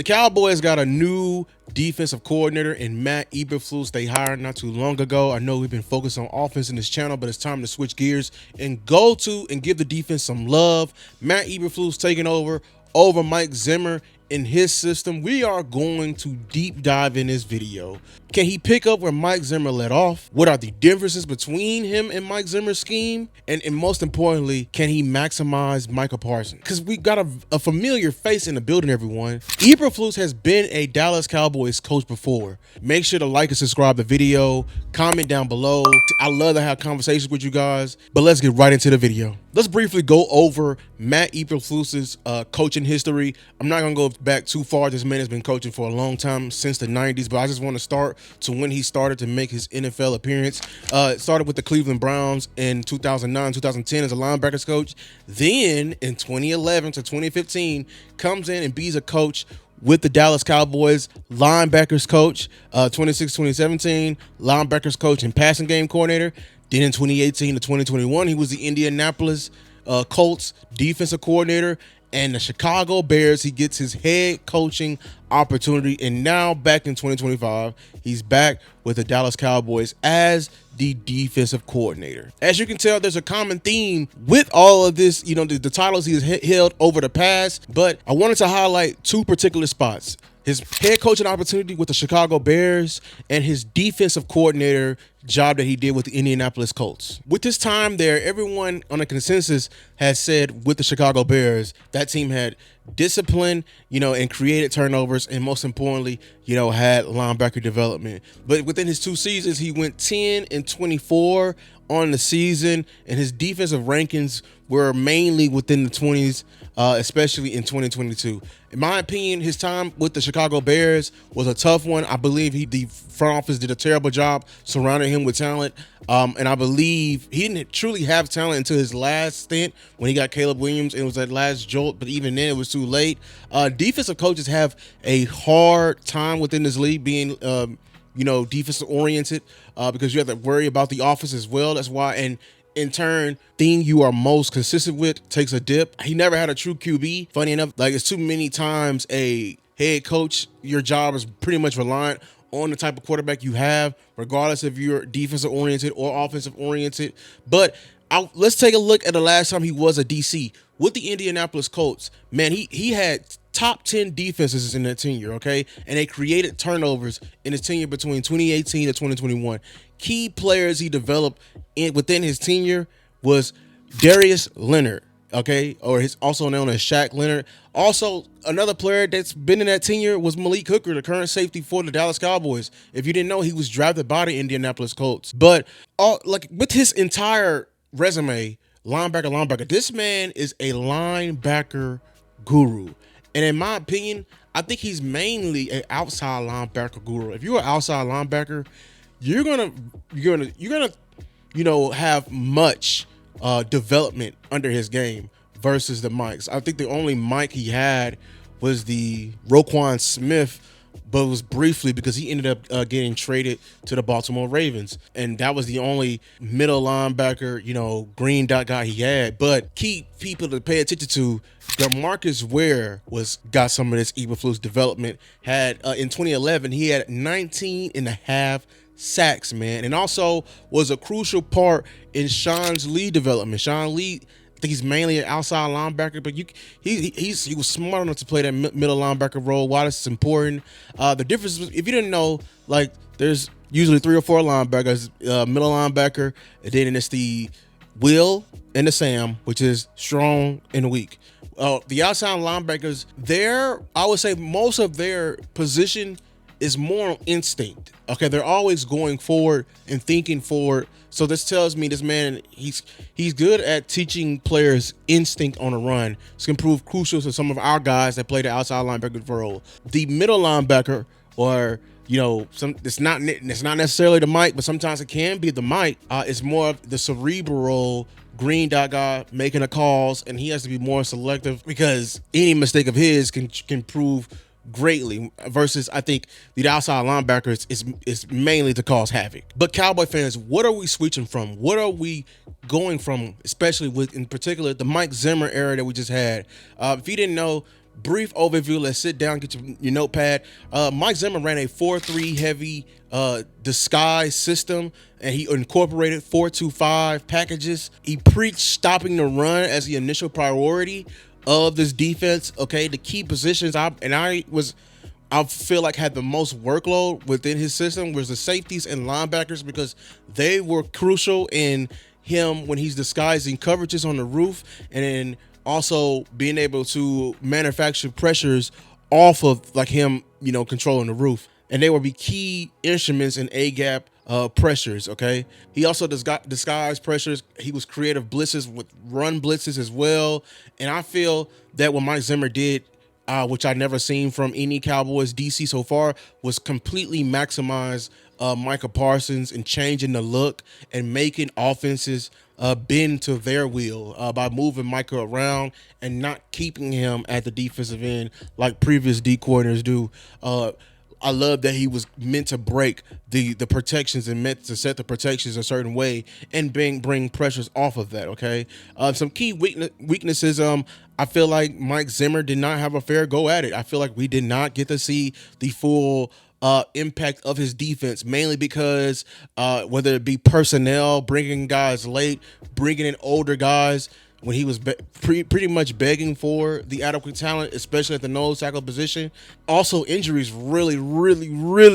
Cowboys got a new defensive coordinator in Matt Eberflus. They hired not too long ago. I know we've been focused on offense in this channel, but it's time to switch gears and go to and give the defense some love. Matt Eberflus taking over Mike Zimmer in his system. We are going to deep dive in this video. Can he pick up where Mike Zimmer let off? What are the differences between him and Mike Zimmer's scheme? And most importantly, can he maximize Micah Parsons? Because we got a familiar face in the building, everyone. Eberflus has been a Dallas Cowboys coach before. Make sure to like and subscribe the video. Comment down below. I love to have conversations with you guys. But let's get right into the video. Let's briefly go over Matt Eberflus's coaching history. I'm not going to go back too far. This man has been coaching for a long time, since the 90s, but I just want to start to when he started to make his NFL appearance. It started with the Cleveland Browns in 2009, 2010 as a linebackers coach. Then in 2011 to 2015, comes in and be a coach with the Dallas Cowboys, linebackers coach, 26, 2017, linebackers coach and passing game coordinator. Then in 2018 to 2021, he was the Indianapolis Colts defensive coordinator, and the Chicago Bears, he gets his head coaching opportunity. And now back in 2025, he's back with the Dallas Cowboys as the defensive coordinator. As you can tell, there's a common theme with all of this, you know, the titles he's held over the past, but I wanted to highlight two particular spots: his head coaching opportunity with the Chicago Bears and his defensive coordinator job that he did with the Indianapolis Colts. With his time there, everyone on a consensus has said with the Chicago Bears, that team had discipline, you know, and created turnovers, and most importantly, you know, had linebacker development. But within his 2 seasons, he went 10-24 on the season, and his defensive rankings were mainly within the 20s, especially in 2022. In my opinion, his time with the Chicago Bears was a tough one. I believe the front office did a terrible job surrounding him with talent. And I believe he didn't truly have talent until his last stint when he got Caleb Williams, and it was that last jolt, but even then it was too late. Defensive coaches have a hard time within this league being, you know, defensive oriented, because you have to worry about the offense as well. That's why, and in turn, thing you are most consistent with takes a dip. He never had a true QB. Funny enough, like, it's too many times a head coach, your job is pretty much reliant on the type of quarterback you have, regardless if you're defensive oriented or offensive oriented. But let's take a look at the last time he was a DC with the Indianapolis Colts. Man, he had top 10 defenses in that tenure, okay? And they created turnovers in his tenure between 2018 to 2021. Key players he developed within his tenure was Darius Leonard, okay? Or his also known as Shaq Leonard. Also, another player that's been in that tenure was Malik Hooker, the current safety for the Dallas Cowboys. If you didn't know, he was drafted by the Indianapolis Colts. But like with his entire resume, linebacker, this man is a linebacker guru. And in my opinion, I think he's mainly an outside linebacker guru. If you're an outside linebacker, you're gonna you know, have much development under his game versus the Mikes. I think the only Mike he had was the Roquan Smith, but it was briefly because he ended up getting traded to the Baltimore Ravens, and that was the only middle linebacker, you know, green dot guy he had. But key people to pay attention to, DeMarcus Ware got some of this Eberflus development. Had in 2011, he had 19.5 sacks, man, and also was a crucial part in Sean Lee's development. Sean Lee, I think he's mainly an outside linebacker, but he was smart enough to play that middle linebacker role. Why this is important? The difference is, if you didn't know, like, there's usually 3 or 4 linebackers, middle linebacker, and then it's the Will and the Sam, which is strong and weak. The outside linebackers, I would say most of their position is more on instinct. Okay, they're always going forward and thinking forward. So this tells me this man, he's good at teaching players instinct on a run. This can prove crucial to some of our guys that play the outside linebacker role. The middle linebacker, or, you know, it's not necessarily the Mike, but sometimes it can be the Mike. It's more of the cerebral green dot guy making the calls, and he has to be more selective because any mistake of his can prove greatly, versus I think the outside linebackers is mainly to cause havoc. But Cowboy fans, what are we switching from? What are we going from, especially with, in particular, the Mike Zimmer era that we just had? If you didn't know, brief overview. Let's sit down, get your notepad. Mike Zimmer ran a 4-3 heavy disguise system, and he incorporated 4-2-5 packages. He preached stopping the run as the initial priority of this defense. Okay, the key positions I feel like had the most workload within his system was the safeties and linebackers, because they were crucial in him when he's disguising coverages on the roof, and then also being able to manufacture pressures off of like him, controlling the roof. And they will be key instruments in A-gap pressures, okay? He also disguised pressures. He was creative blitzes with run blitzes as well. And I feel that what Mike Zimmer did, which I never seen from any Cowboys DC so far, was completely maximize Micah Parsons and changing the look and making offenses bend to their will by moving Micah around and not keeping him at the defensive end like previous D coordinators do. I love that he was meant to break the protections and meant to set the protections a certain way and bring pressures off of that. Okay, some key weaknesses. I feel like Mike Zimmer did not have a fair go at it. I feel like we did not get to see the full impact of his defense, mainly because whether it be personnel, bringing guys late, bringing in older guys, when he was pretty much begging for the adequate talent, especially at the nose tackle position. Also, injuries really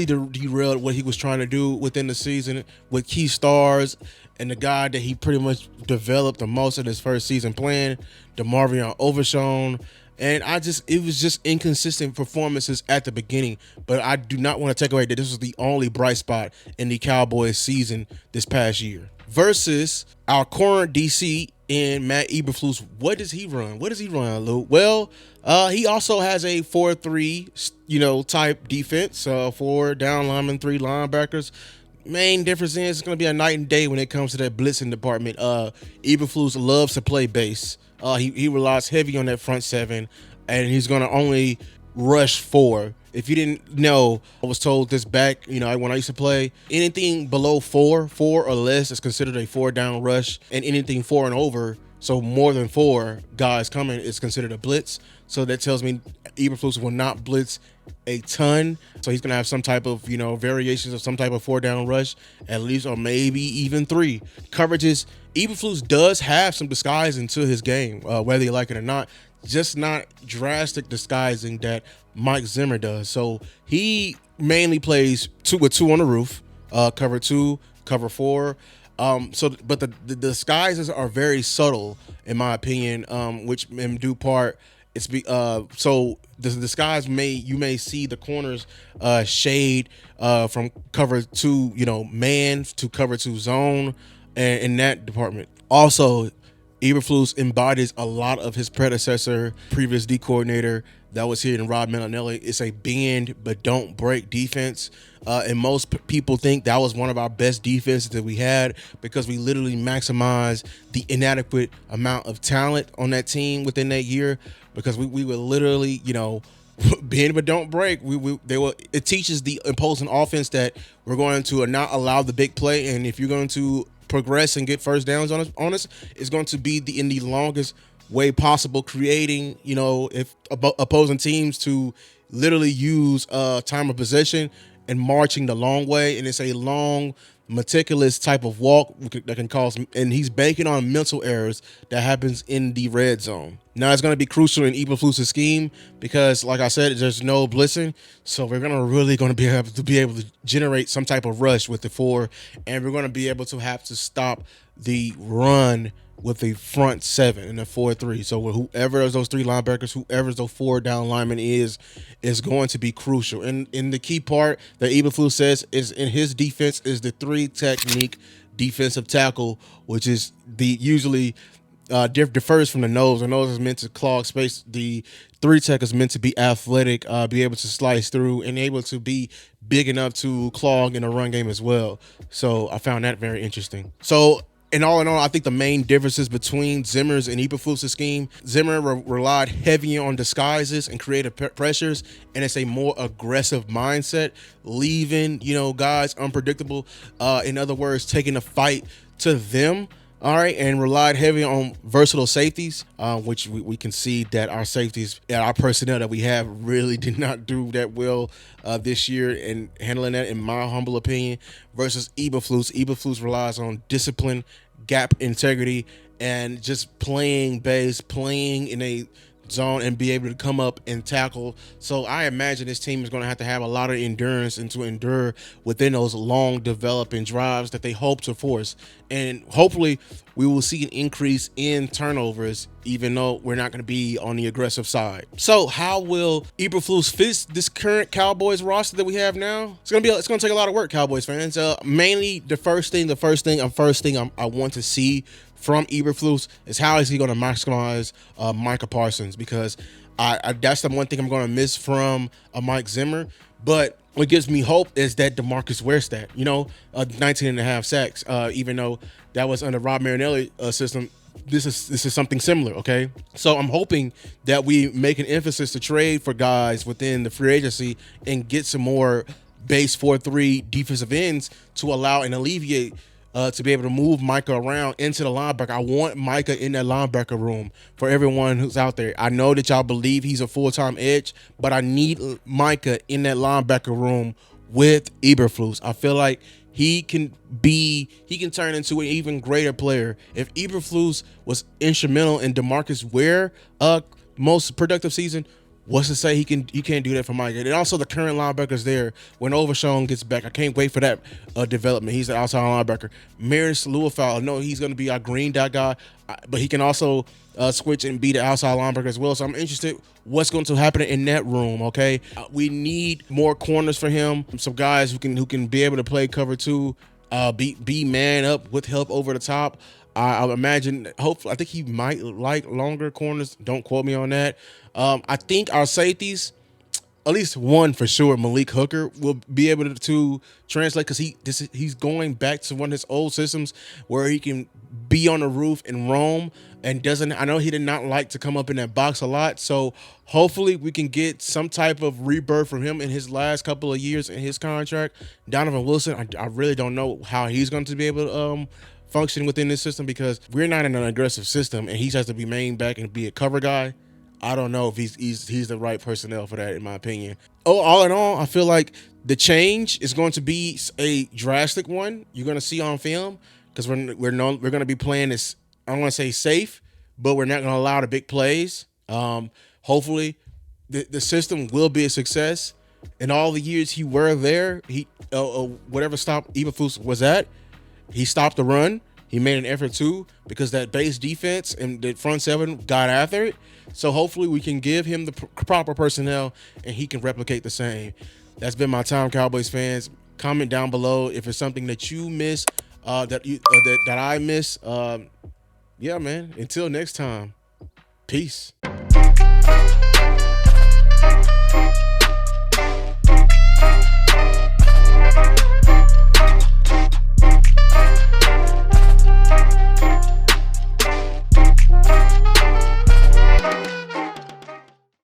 derailed what he was trying to do within the season with key stars and the guy that he pretty much developed the most in his first season playing, DeMarvion Overshown. And it was just inconsistent performances at the beginning. But I do not want to take away that this was the only bright spot in the Cowboys season this past year. Versus our current DC in Matt Eberflus. What does he run? Lou? Well, he also has a 4-3, type defense. 4 down linemen, 3 linebackers. Main difference is it's going to be a night and day when it comes to that blitzing department. Eberflus loves to play base. He relies heavy on that front 7, and he's going to only rush 4. If you didn't know, I was told this back, when I used to play, anything below 4 or less is considered a 4 down rush, and anything 4 and over, so more than 4 guys coming, is considered a blitz. So that tells me Eberflus will not blitz a ton. So he's going to have some type of, variations of some type of 4 down rush, at least, or maybe even 3. Coverages, Eberflus does have some disguise into his game, whether you like it or not, just not drastic disguising that Mike Zimmer does. So he mainly plays 2 with 2 on the roof, cover 2, cover 4. But the disguises are very subtle, in my opinion, which in due part so the disguise you may see the corners shade from cover 2, man to cover 2 zone, and in that department. Also, Eberflus embodies a lot of his predecessor, previous D coordinator that was here in Rob Malinelli. It's a bend but don't break defense. And most people think that was one of our best defenses that we had, because we literally maximized the inadequate amount of talent on that team within that year, because we were literally, bend but don't break. It teaches the opposing offense that we're going to not allow the big play, and if you're going to progress and get first downs on us, it's going to be in the longest way possible, creating, if opposing teams to literally use time of possession and marching the long way. And it's a long, meticulous type of walk that can cause, and he's banking on mental errors that happens in the red zone. Now, it's going to be crucial in Eberflus' scheme because, like I said, there's no blitzing, so we're going to be able to generate some type of rush with the 4, and we're going to be able to have to stop the run with a front 7 and a 4-3. So whoever those 3 linebackers, whoever those 4 down linemen is going to be crucial. And in the key part that Eberflus says is in his defense is the 3 technique defensive tackle, which is usually differs from the nose. The nose is meant to clog space. The 3 tech is meant to be athletic, be able to slice through, and able to be big enough to clog in a run game as well. So I found that very interesting. So in all, I think the main differences between Zimmer's and Eberflus' scheme, Zimmer relied heavy on disguises and creative pressures, and it's a more aggressive mindset, leaving, guys unpredictable. In other words, taking the fight to them, All right, and relied heavy on versatile safeties, which we can see that our safeties and our personnel that we have really did not do that well this year in handling that, in my humble opinion, versus Eberflus. Eberflus relies on discipline, gap integrity, and just playing base, playing in a zone and be able to come up and tackle. So I imagine this team is going to have a lot of endurance and to endure within those long developing drives that they hope to force. And hopefully we will see an increase in turnovers, even though we're not going to be on the aggressive side. So how will Eberflus fit this current Cowboys roster that we have now? It's going to take a lot of work, Cowboys fans. Mainly the first thing I want to see from Eberflus is how is he going to maximize Micah Parsons, because I that's the one thing I'm going to miss from Mike Zimmer. But what gives me hope is that DeMarcus Ware stat, 19 and a half sacks, even though that was under Rob Marinelli system. This is something similar, okay? So I'm hoping that we make an emphasis to trade for guys within the free agency and get some more base 4-3 defensive ends to allow and alleviate to be able to move Micah around into the linebacker. I want Micah in that linebacker room for everyone who's out there. I know that y'all believe he's a full-time edge, but I need Micah in that linebacker room with Eberflus. I feel like he can turn into an even greater player. If Eberflus was instrumental in DeMarcus Ware most productive season, what's to say he can't do that for Micah? And also the current linebackers there. When Overshown gets back, I can't wait for that development. He's the outside linebacker. Maris Luafau, I know he's going to be our green dot guy, but he can also switch and be the outside linebacker as well. So I'm interested what's going to happen in that room. Okay, we need more corners for him. Some guys who can be able to play cover two, be man up with help over the top. I imagine, hopefully, I think he might like longer corners. Don't quote me on that. I think our safeties, at least one for sure, Malik Hooker, will be able to translate, because he's going back to one of his old systems where he can be on the roof and roam and doesn't. I know he did not like to come up in that box a lot, so hopefully we can get some type of rebirth from him in his last couple of years in his contract. Donovan Wilson, I really don't know how he's going to be able to function within this system, because we're not in an aggressive system and he has to be main back and be a cover guy. I don't know if he's the right personnel for that, in my opinion. All in all, I feel like the change is going to be a drastic one. You're going to see on film, because we're going to be playing this. I don't want to say safe, but we're not going to allow the big plays. Hopefully, the system will be a success. In all the years he were there, whatever stop Eberflus was at, he stopped the run. He made an effort too, because that base defense and the front seven got after it. So hopefully we can give him the proper personnel and he can replicate the same. That's been my time, Cowboys fans. Comment down below if it's something that you miss, that I miss. Yeah, man. Until next time, peace.